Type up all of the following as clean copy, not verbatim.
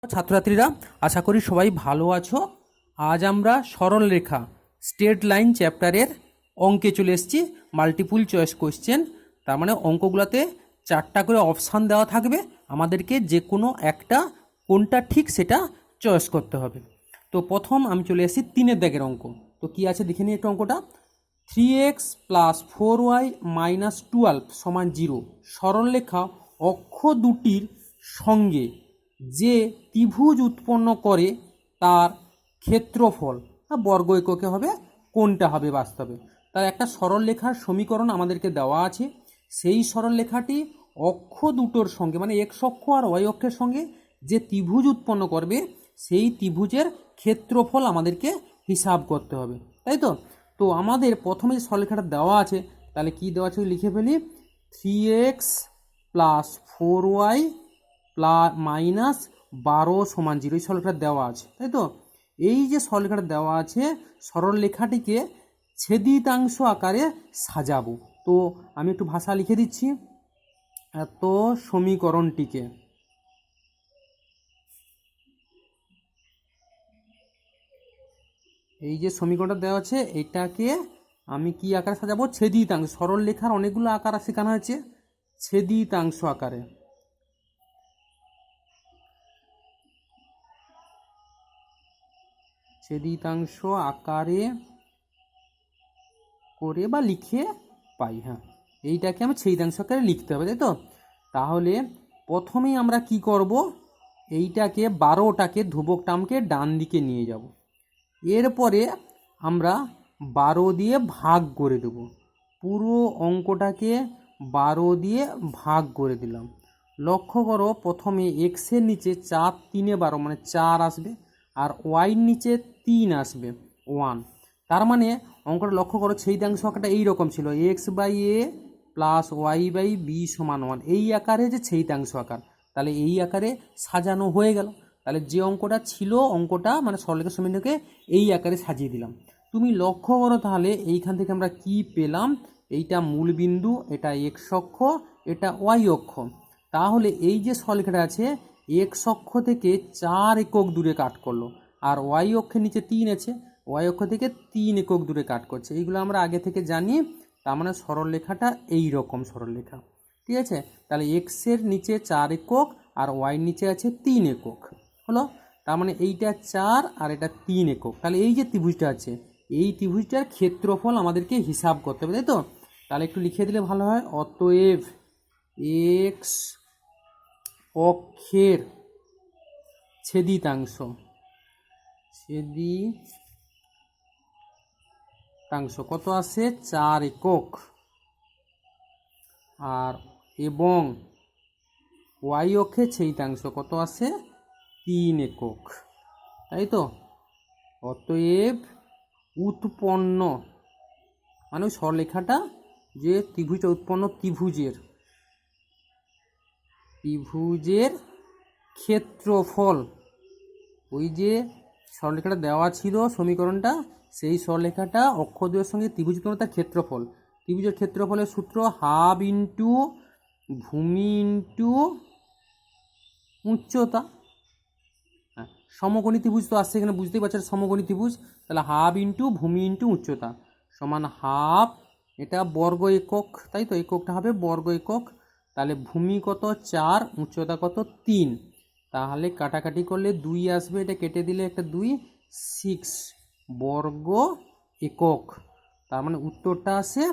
ছাত্রছাত্রীরা, আশা করি সবাই ভালো আছো। আজ আমরা সরল রেখা স্ট্রেট লাইন চ্যাপ্টারের অঙ্কে চলে এসেছি। মাল্টিপুল চয়েস কোশ্চেন, তার মানে অঙ্কগুলোতে 4টা করে অপশান দেওয়া থাকবে, আমাদেরকে যে কোনো একটা কোনটা ঠিক সেটা চয়েস করতে হবে। তো প্রথম আমি চলে এসেছি 3-এর দাগের অঙ্ক। তো কি আছে দেখে নিই একটু অঙ্কটা। 3x + 4y - 12 = 0 সরলরেখা অক্ষ দুটির সঙ্গে যে ত্রিভুজ উৎপন্ন করে তার ক্ষেত্রফল বর্গ এককে হবে কোনটা হবে বাস্তবে। তার একটা সরলরেখার সমীকরণ আমাদেরকে দেওয়া আছে, সেই সরলরেখাটি অক্ষ দুটোর সঙ্গে মানে এক্স অক্ষ আর ওয়াই অক্ষের সঙ্গে যে ত্রিভুজ উৎপন্ন করবে সেই ত্রিভুজের ক্ষেত্রফল আমাদেরকে হিসাব করতে হবে, তাই তো। তো আমাদের প্রথমে যে সরলরেখাটা দেওয়া আছে, তাহলে কি দেওয়া আছে লিখে ফেলি। 3x + 4y - 12 = 0 এই সরলরেখাটা দেওয়া আছে, তাই তো। এই যে সরলরেখাটা দেওয়া আছে, সরলরেখাটিকে ছেদিতাংশ আকারে সাজাবো। তো আমি একটু ভাষা লিখে দিচ্ছি। এত সমীকরণটিকে এই যে সমীকরণটা দেওয়া আছে এটাকে আমি কি আকারে সাজাবো? ছেদিতাংশ। সরলরেখার অনেকগুলো আকার শেখানো হয়েছে, ছেদিতাংশ আকারে। ছেদিতাংশ আকারে করে বা লিখে পাই, হ্যাঁ এইটাকে আমি ছেদিতাংশ আকারে লিখতে হবে, তাই তো। তাহলে প্রথমেই আমরা কি করব, এইটাকে 12টাকে ধ্রুবকটাকে ডান দিকে নিয়ে যাব। এরপরে আমরা 12 দিয়ে ভাগ করে দেব, পুরো অঙ্কটাকে 12 দিয়ে ভাগ করে দিলাম। লক্ষ্য করো, প্রথমে এক্সের নিচে 4 3 12 মানে 4 আসবে, আর ওয়াইয়ের নিচে 3 আসবে 1। তার মানে অঙ্কটা লক্ষ্য করো, ছেদিতাংশ আকারটা এইরকম ছিল, x/a + y/b = 1, এই আকারে যে ছেদিতাংশ আকার। তাহলে এই আকারে সাজানো হয়ে গেল। তাহলে যে অঙ্কটা ছিল, অঙ্কটা মানে সরলরেখার সমীকরণকে এই আকারে সাজিয়ে দিলাম। তুমি লক্ষ্য করো তাহলে এইখান থেকে আমরা কি পেলাম, এইটা মূল বিন্দু, এটা এক্স অক্ষ, এটা ওয়াই অক্ষ। তাহলে এই যে সরলরেখাটা আছে, এক্স অক্ষ থেকে 4 একক দূরে কাট করলো, আর ওয়াই অক্ষের নিচে 3 আছে, ওয়াই অক্ষ থেকে 3 একক দূরে কাট করছে। এইগুলো আমরা আগে থেকে জানি। তার মানে সরলরেখাটা এই রকম সরলরেখা, ঠিক আছে। তাহলে এক্সের নিচে 4 একক আর ওয়াইয়ের নিচে আছে 3 একক হলো। তার মানে এইটা 4 আর এটা 3 একক। তাহলে এই যে ত্রিভুজটা আছে, এই ত্রিভুজটার ক্ষেত্রফল আমাদেরকে হিসাব করতে হবে, তাই তো। তাহলে একটু লিখে দিলে ভালো হয়। অতএব এক্স অক্ষের ছেদিতাংশ কত আসে? 4 একক। আর এবং ওয়াই অক্ষের ছেদিতাংশ কত আসে? 3 একক, তাই তো। অতএব উৎপন্ন মানে ওই সরলরেখাটা যে ত্রিভুজটা উৎপন্ন, ত্রিভুজের ক্ষেত্রফল, ওই যে সরলরেখাটা দেওয়া ছিল সমীকরণটা, সেই সরলরেখাটা অক্ষদ্বয়ের সঙ্গে ত্রিভুজ উৎপন্ন তার ক্ষেত্রফল। ত্রিভুজের ক্ষেত্রফলের সূত্র হাফ ইন্টু ভূমি ইন্টু উচ্চতা। হ্যাঁ, সমকোণী ত্রিভুজ তো আসছে এখানে, বুঝতেই পারছো সমকোণী ত্রিভুজ। তাহলে হাফ ইন্টু ভূমি ইন্টু উচ্চতা সমান হাফ, এটা বর্গ একক, তাই তো, এককটা হবে বর্গ একক। তাহলে ভূমি কত? 4, উচ্চতা কত? 3। তাহলে কাটাকাটি করলে 2 আসবে, এটা কেটে দিলে একটা 2, 6 বর্গ একক। তার মানে উত্তরটা আসে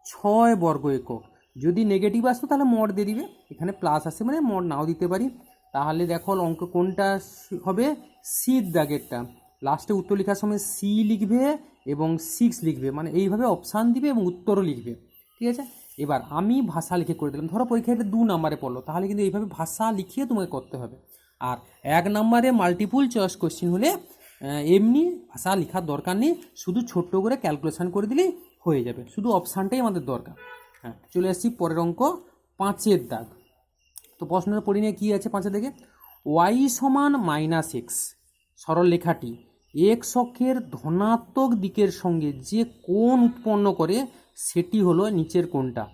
6 বর্গ একক। যদি নেগেটিভ আসতো তাহলে মড দিয়ে দিবে, এখানে প্লাস আসে মানে মড নাও দিতে পারি। তাহলে দেখো অঙ্ক কোনটা হবে? সির দাগেরটা। লাস্টে উত্তর লেখার সময় সি লিখবে এবং 6 লিখবে, মানে এইভাবে অপশান দিবে এবং উত্তরও লিখবে, ঠিক আছে। এবার আমি ভাষা লিখে করে দিলাম। ধরো পরীক্ষাটা 2 নম্বরে পড়লো, তাহলে কিন্তু এইভাবে ভাষা লিখিয়ে তোমাকে করতে হবে। আর 1 নম্বরে মাল্টিপুল চয়েস কোশ্চেন হলে এমনি ভাষা লেখার দরকার নেই, শুধু ছোট্ট করে ক্যালকুলেশন করে দিলেই হয়ে যাবে, শুধু অপশানটাই আমাদের দরকার। হ্যাঁ, চলে আসছি পরের অঙ্ক 5-এর দাগ। তো প্রশ্নটা পড়ি নিয়ে কী আছে 5-এর দিকে। ওয়াই = -x সরলরেখাটি এক্স অক্ষের ধনাত্মক দিকের সঙ্গে যে কোণ উৎপন্ন করে সেটি হলো নিচের কোণটা,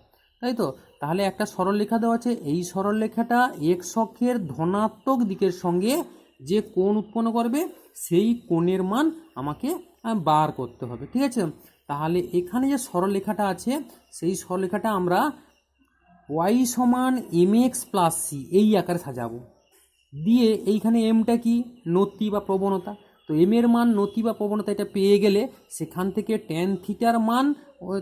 তাই তো। তাহলে একটা সরলরেখা দেওয়া আছে, এই সরলরেখাটা এক্স অক্ষের ধনাত্মক দিকের সঙ্গে যে কোণ উৎপন্ন করবে সেই কোণের মান আমাকে বার করতে হবে, ঠিক আছে। তাহলে এখানে যে সরলরেখাটা আছে সেই সরলরেখাটা আমরা y সমান mx প্লাস সি এই আকারে সাজাবো, দিয়ে এইখানে এমটা কি নতি বা প্রবণতা, তো এম এর মান নতি বা প্রবণতা এটা পেয়ে গেলে সেখান থেকে ট্যান থিটার মান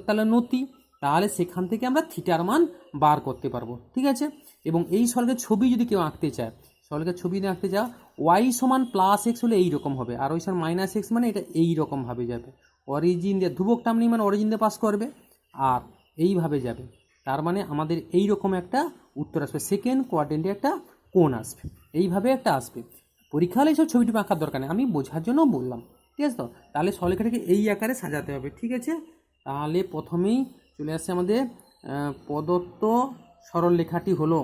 তাহলে নতি, তাহলে সেখান থেকে আমরা থিটার মান বার করতে পারবো, ঠিক আছে। এবং এই সরলরেখার ছবি যদি কেউ আঁকতে চায়, সরলরেখার ছবি যদি আঁকতে চাও ওয়াই সমান প্লাস এক্স হলে এইরকম হবে, আর ওই সমান মাইনাস এক্স মানে এটা এইরকমভাবে যাবে, অরিজিন দিয়ে ধ্রুবক টার্ম নেই মানে অরিজিন দিয়ে পাস করবে আর এইভাবে যাবে, তার মানে আমাদের এইরকম একটা উত্তর আসবে, সেকেন্ড কোয়াড্রেন্টে একটা কোণ আসবে, এইভাবে একটা আসবে। পরীক্ষা হলে এইসব ছবিটি আঁকার দরকার নেই, আমি বোঝার জন্য বললাম, ঠিক আছে। তো তাহলে সরলরেখাটাকে এই আকারে সাজাতে হবে, ঠিক আছে। তাহলে প্রথমেই চলে আসছে আমাদের প্রদত্ত সরলরেখাটি হলো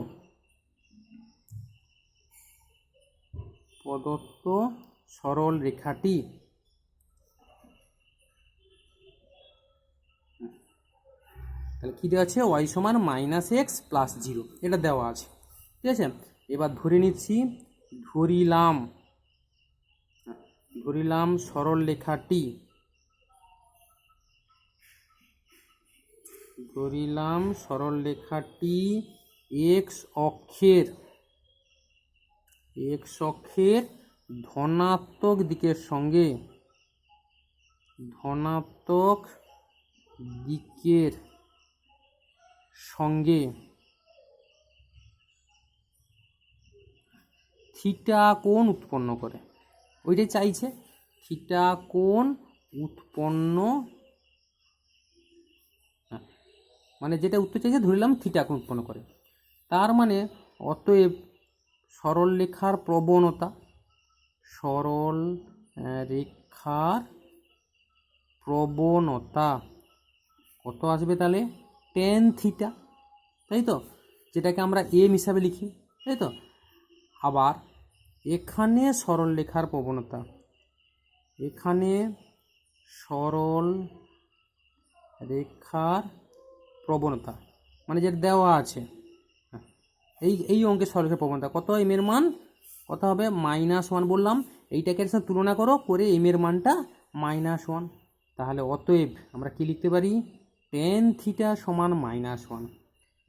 প্রদত্ত সরলরেখাটি তাহলে কী দেওয়া আছে, ওয়াই সমান মাইনাস এক্স প্লাস 0 এটা দেওয়া আছে, ঠিক আছে। এবার ধরে নিচ্ছি, ধরিলাম সরলরেখাটি এক্স অক্ষের ধনাত্মক দিকের সঙ্গে থিটা কোণ উৎপন্ন করে, ওইটাই চাইছে, থিটা কোণ উৎপন্ন, মানে যেটা উত্তর চাইছে ধরলাম থিটা কোণ উৎপন্ন করে, তার মানে অতএব সরলরেখার প্রবণতা কত আসবে, তাহলে ট্যান থিটা, তাই তো, যেটাকে আমরা এম হিসাবে লিখি, তাই তো। আবার এখানে সরলরেখার প্রবণতা, মানে যেটা দেওয়া আছে, এই অঙ্কের সরলরেখার প্রবণতা কত, এম এর মান কত হবে -1 বললাম, এইটাকে সাথে তুলনা করে এম এর মানটা -1, তাহলে অতএব আমরা কি লিখতে পারি, ট্যান থিটা সমান -1।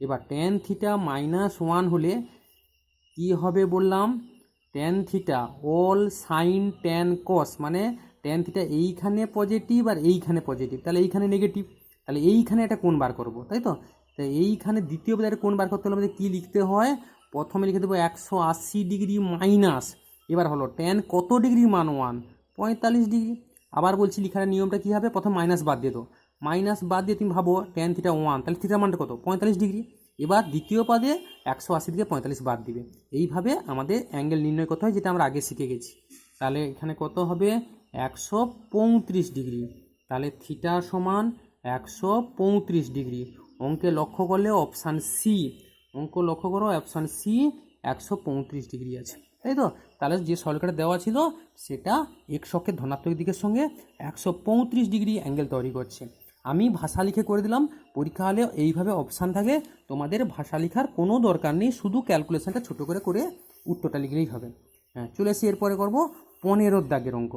এবার ট্যান থিটা -1 হলে কি হবে বললাম, tan theta all sign tan কস, মানে ট্যান থিটা এইখানে পজিটিভ আর এইখানে পজিটিভ, তাহলে এইখানে নেগেটিভ, তাহলে এইখানে একটা কোণ বার করব, তাই তো। তাই এইখানে দ্বিতীয় পদের কোণ বার করতে হলে আমাদের কী লিখতে হয়, প্রথমে লিখে দেবো 180 ডিগ্রি মাইনাস, এবার হলো ট্যান কত ডিগ্রির মান 1, 45 ডিগ্রি। আবার বলছি লিখার নিয়মটা কী হবে, প্রথম মাইনাস বাদ দিয়ে দাও, মাইনাস বাদ দিয়ে তুমি ভাবো ট্যান থিটা 1, তাহলে থিটার মানটা কত 45 ডিগ্রি, এবার দ্বিতীয় পদে 180 থেকে 45 বাদ দিবে, এইভাবে আমাদের অ্যাঙ্গেল নির্ণয় করতে হয়, যেটা আমরা আগে শিখে গেছি। তাহলে এখানে কত হবে 135 ডিগ্রি, তাহলে থিটা সমান 135 ডিগ্রি। অঙ্কে লক্ষ্য করলে অপশান সি, 135 ডিগ্রি আছে, তাই তো। তাহলে যে সরলরেখাটা দেওয়া ছিল সেটা এক্স অক্ষের ধনাত্মক দিকের সঙ্গে 135 ডিগ্রি অ্যাঙ্গেল তৈরি করছে। আমি ভাষা লিখে করে দিলাম, পরীক্ষা হলে এইভাবে অপশান থাকে, তোমাদের ভাষা লেখার কোনো দরকার নেই, শুধু ক্যালকুলেশনটা ছোটো করে উত্তরটা লিখলেই হবে। হ্যাঁ, চলে এসে এরপরে করবো 15 দাগের অঙ্ক।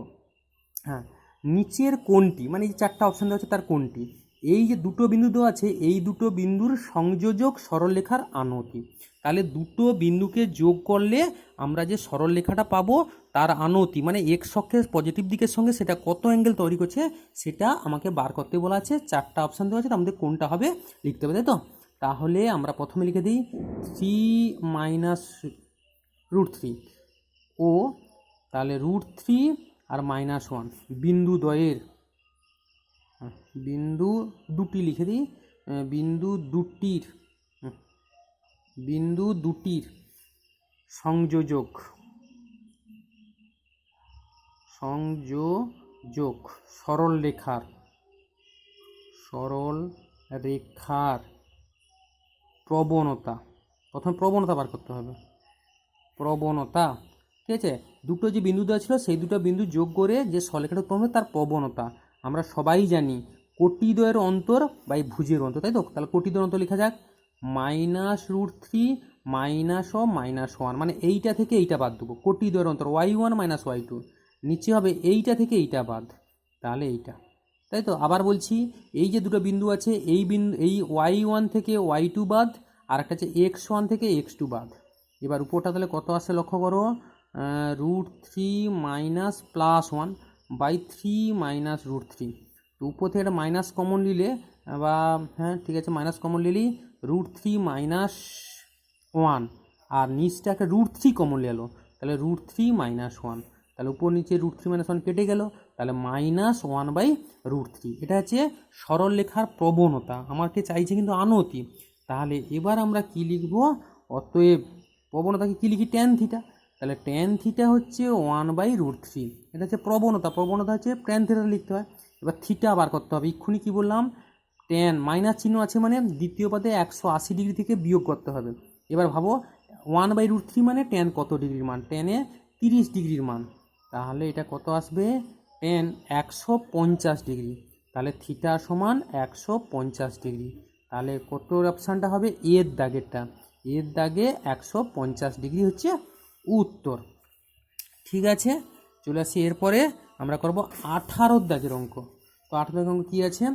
হ্যাঁ, নিচের কোণটি, মানে এই 4টা অপশান দেওয়া আছে তার কোণটি, এই যে দুটো বিন্দু দেওয়া আছে এই দুটো বিন্দুর সংযোজক সরলরেখার আনতি, তাহলে দুটো বিন্দুকে যোগ করলে আমরা যে সরলরেখাটা পাবো তার আনতি, মানে এক্স অক্ষের পজিটিভ দিকের সঙ্গে সেটা কত অ্যাঙ্গেল তৈরি করছে সেটা আমাকে বার করতে বলা আছে। 4টা অপশান দেওয়া আছে, আমাদের কোনটা হবে লিখতে হবে, তাই তো। তাহলে আমরা প্রথমে লিখে দিই 3 - √3 ও তাহলে √3 আর -1 বিন্দু দ্বয়ের, বিন্দু দুটি লিখে দিই, বিন্দু দুটির সংযোজক সরলরেখার প্রবণতা, প্রথমে প্রবণতা বার করতে হবে, প্রবণতা, ঠিক আছে। দুটো যে বিন্দু দেওয়া ছিল সেই দুটো বিন্দু যোগ করে যে সরলরেখাটা উৎপন্ন হবে তার প্রবণতা, আমরা সবাই জানি কোটিদ্বয়ের অন্তর বা এই ভুজের অন্তর, তাই তো। তাহলে কোটিদ্বয়ের অন্তর লেখা যাক -√3 -1 মানে এইটা থেকে এইটা বাদ দেবো, কোটি দ্বয়ের অন্তর y1 - y2, নিচে হবে এইটা থেকে এইটা বাদ, তাহলে এইটা, তাই তো। আবার বলছি, এই যে দুটো বিন্দু আছে, এই বিন্দু, এই y1 থেকে y2 বাদ, আর একটা আছে x1 থেকে x2 বাদ। এবার উপরটা তাহলে কত আসছে লক্ষ্য করো, √3 - +1/3 - √3। তো উপর থেকে একটা মাইনাস কমন নিলে, বা হ্যাঁ ঠিক আছে, মাইনাস কমন নিলেই √3 - 1, আর নিচটাকে √3 কমন নিয়ে এলো, তাহলে √3 - 1, তাহলে উপর নিচে √3 - 1 কেটে গেল, তাহলে -1/√3। এটা হচ্ছে সরল লেখার প্রবণতা, আমাকে চাইছে কিন্তু আনতি। তাহলে এবার আমরা কি লিখব, অতএব প্রবণতাকে কি লিখি, ট্যান থিটা। তাহলে ট্যান থিটা হচ্ছে 1/√3, এটা হচ্ছে প্রবণতা। প্রবণতা হচ্ছে ট্যান থিটা লিখতে হয়। এবার থিটা বার করতে হবে। এক্ষুনি কি বললাম, ট্যান মাইনাস চিহ্ন আছে মানে দ্বিতীয় পদে 180 ডিগ্রি থেকে বিয়োগ করতে হবে। এবার ভাবো 1/√3 মানে ট্যান কত ডিগ্রির মান, ট্যানে 30 ডিগ্রির মান, তাহলে এটা কত আসবে, ট্যান 150 ডিগ্রি। তাহলে থিটা সমান 150 ডিগ্রি। তাহলে কত অপশানটা হবে, এর দাগেরটা, এর দাগে 150 ডিগ্রি হচ্ছে উত্তর। ঠিক আছে, চলে আসি এরপরে আমরা করব 18 দাগের অঙ্ক। তো 18 দাগের অঙ্ক কী আছে,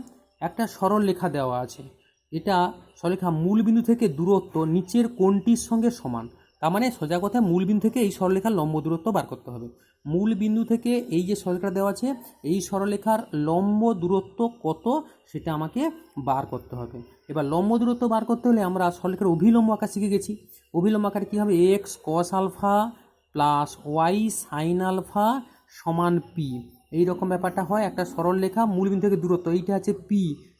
একটা সরল রেখা দেওয়া আছে, এটা সরলরেখা মূল বিন্দু থেকে দূরত্ব নিচের কোণটির সঙ্গে সমান। তার মানে সোজা কথা, মূল বিন্দু থেকে এই সরলরেখার লম্ব দূরত্ব বার করতে হবে। মূল বিন্দু থেকে এই যে সরলরেখা দেওয়া আছে, এই সরলরেখার লম্ব দূরত্ব কত সেটা আমাকে বার করতে হবে। এবার লম্ব দূরত্ব বার করতে হলে আমরা সরলরেখার অভিলম্ব আঁকা শিখে গেছি। অভিলম্ব আকারে কী হবে, x cos alpha plus y sin alpha সমান p, এইরকম ব্যাপারটা হয়। একটা সরল রেখা মূল বিন্দু থেকে দূরত্ব, এইটা হচ্ছে p,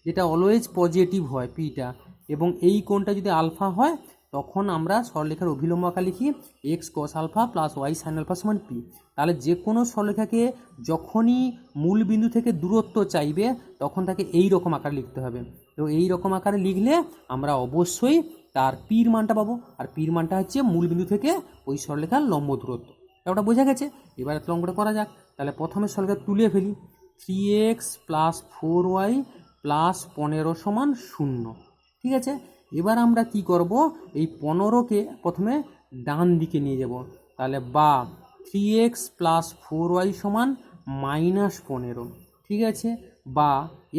যেটা অলওয়েজ পজিটিভ হয় পিটা, এবং এই কোণটা যদি আলফা হয় তখন আমরা সরলরেখার অভিলম্ব আকার লিখি x cos alpha plus y sin alpha সমান p। তাহলে যে কোনো সরলরেখাকে যখনই মূল বিন্দু থেকে দূরত্ব চাইবে তখন তাকে এই রকম আকার লিখতে হবে। তো এই রকম আকারে লিখলে আমরা অবশ্যই তার পির মানটা পাবো, আর পির মানটা হচ্ছে মূল বিন্দু থেকে ওই সরলরেখার লম্ব দূরত্ব। ওটা বোঝা গেছে। এবার অঙ্কটা করা যাক। তাহলে প্রথমে সরলরেখা তুলে ফেলি, 3x + 4y + 15 সমান 0। ঠিক আছে, এবার আমরা কি করব, এই 15কে প্রথমে ডান দিকে নিয়ে যাব। তাহলে বা 3x + 4y সমান -15। ঠিক আছে, বা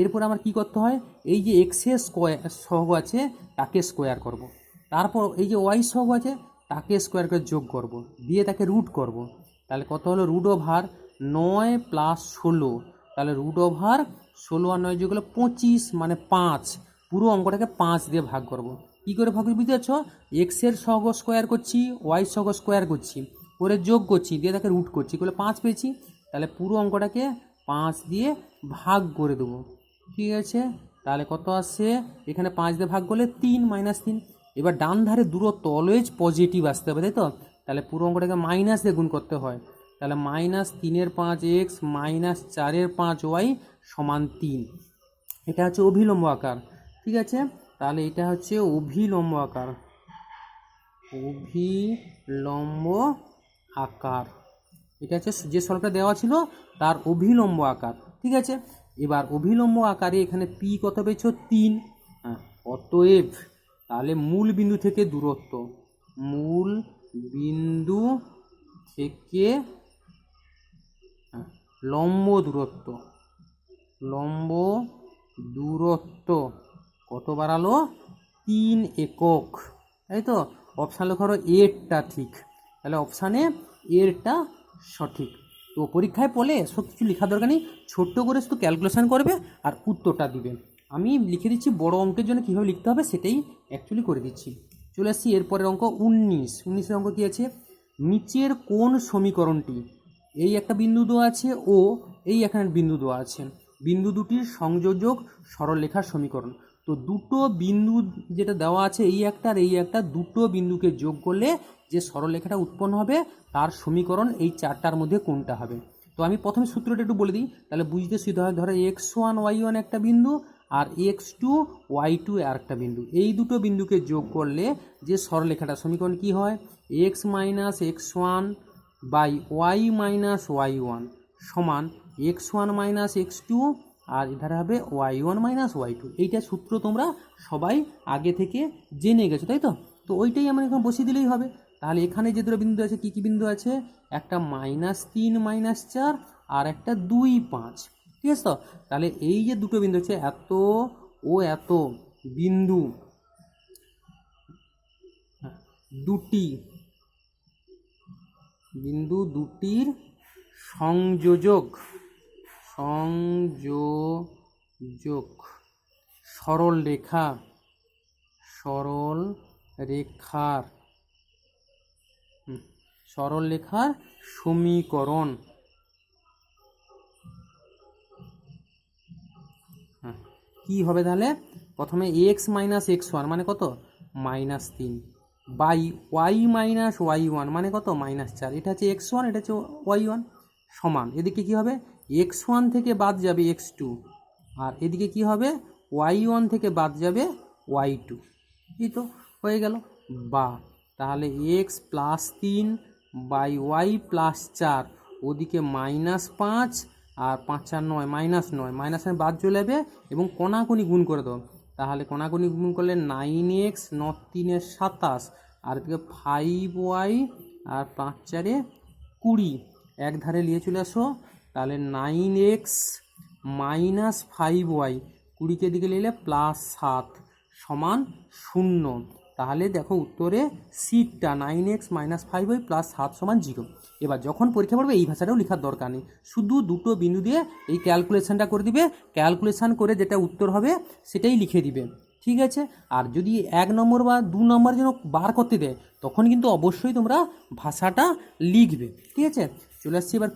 এরপর আমার কি করতে হয়, এই যে এক্সের স্কোয়ার সহগ আছে তাকে স্কোয়ার করব। তারপর এই যে ওয়াই সহগ আছে তাকে স্কোয়ার করে যোগ করব, দিয়ে তাকে রুট করব। তাহলে কত হলো, √9 + 16, তাহলে √16 আর 9 যোগ হলো 25 মানে 5। পুরো অঙ্কটাকে 5 দিয়ে ভাগ করব। কী করে ভাগ করব বুঝতে পারছো, এক্সের সহগ স্কোয়ার করছি, ওয়াই সহগ স্কোয়ার করছি, করে যোগ করছি, দিয়ে তাকে রুট করছি, করে 5 পেয়েছি। তাহলে পুরো অঙ্কটাকে 5 দিয়ে ভাগ করে দেবো। ঠিক আছে, তাহলে কত আসছে, এখানে 5 দিয়ে ভাগ করলে 3 -3। এবার ডান ধারে দূরত্ব অলওয়েজ পজিটিভ আসতে হবে, তাই তো। তাহলে পুরো অঙ্কটাকে মাইনাস দিয়ে গুণ করতে হয়। তাহলে -3 × 5x - 4 × 5y সমান 3। এটা হচ্ছে অভিলম্ব আকার। ঠিক আছে, তাহলে এটা হচ্ছে অভিলম্ব আকার, অভিলম্ব আকার। এটা হচ্ছে যে সরলটা দেওয়া ছিল তার অভিলম্ব আকার। ঠিক আছে, এবার অভিলম্ব আকারে এখানে পি কত পেয়েছো, 3। অতএব তাহলে মূল বিন্দু থেকে দূরত্ব, মূল বিন্দু থেকে লম্ব দূরত্ব, লম্ব দূরত্ব কত বাড়ালো, 3 একক। তাই তো, অপশান লেখা হলো এরটা ঠিক, তাহলে অপশানে এরটা সঠিক। তো পরীক্ষায় পড়লে সব কিছু লেখার দরকার নেই, ছোট্ট করে শুধু ক্যালকুলেশন করবে আর উত্তরটা দিবে। আমি লিখে দিচ্ছি বড় অঙ্কের জন্য কীভাবে লিখতে হবে সেটাই অ্যাকচুয়ালি করে দিচ্ছি। চলে আসছি এরপরের অঙ্ক 19। অঙ্ক কী আছে, নিচের কোন সমীকরণটি, এই একটা বিন্দু দেওয়া আছে ও এই এখানে বিন্দু দেওয়া আছে, বিন্দু দুটির সংযোজক সরলরেখার সমীকরণ। তো দুটো বিন্দু যেটা দেওয়া আছে এই একটা আর এই একটা, দুটো বিন্দুকে যোগ করলে যে সরলরেখাটা উৎপন্ন হবে তার সমীকরণ এই চারটার মধ্যে কোনটা হবে। তো আমি প্রথমে সূত্রটা একটু বলে দিই, তাহলে বুঝতে সুবিধা হয়। ধরো x1 y1 একটা বিন্দু আর x2 y2 আর একটা বিন্দু, এই দুটো বিন্দুকে যোগ করলে যে সরলরেখাটা সমীকরণ কি হয়, x - x1 y - y1 সমান x1 - x2, আর এধারে হবে y1 - y2। এইটা সূত্র তোমরা সবাই আগে থেকে জেনে গেছো, তাই তো। তো ওইটাই আমরা এখন বসিয়ে দিলেই হবে। তাহলে এখানে যে দুটো বিন্দু আছে, কী কী বিন্দু আছে, একটা -3 -4 আর একটা 2 5, ঠিক আছে? তো তাহলে এই যে দুটো বিন্দু আছে এত ও এত বিন্দু, দুটির সংযোজক সরল রেখার সমীকরণ। কি হবে তাহলে? প্রথমে x - x1 মানে কত, -3, বাই y - y1 মানে কত, -4। এটা হচ্ছে x1, এটা হচ্ছে y1, সমান এদিকে কি হবে, x1 থেকে বাদ যাবে x2, আর এদিকে কি হবে, y1 থেকে বাদ যাবে y2। এই তো হয়ে গেল। বা তাহলে x +3 বাই y +4, ওদিকে -5 আর 5 আর 9 -9, -9 বাদ চলে যাবে এবং কোনাকুনি গুণ করে দাও। তাহলে কোনাকুনি গুণ করলে 9x 9 3 27, আর এদিকে 5y আর 5 4 20, এক ধারে নিয়ে চলে আসো। তাহলে 9x - 5y, 20কে দিকে নিলে +7 সমান 0। তাহলে দেখো উত্তরে সিটটা 9x - 5y +7 সমান 0। এবার যখন পরীক্ষা পড়বে এই ভাষাটাও লেখার দরকার নেই, শুধু দুটো বিন্দু দিয়ে এই ক্যালকুলেশনটা করে দিবে, ক্যালকুলেশন করে যেটা উত্তর হবে সেটাই লিখে দিবে, ঠিক আছে? আর যদি 1 নম্বর বা 2 নম্বর যেন বার করতে দেয় তখন কিন্তু অবশ্যই তোমরা ভাষাটা লিখবে, ঠিক আছে? চলে আসছি এবার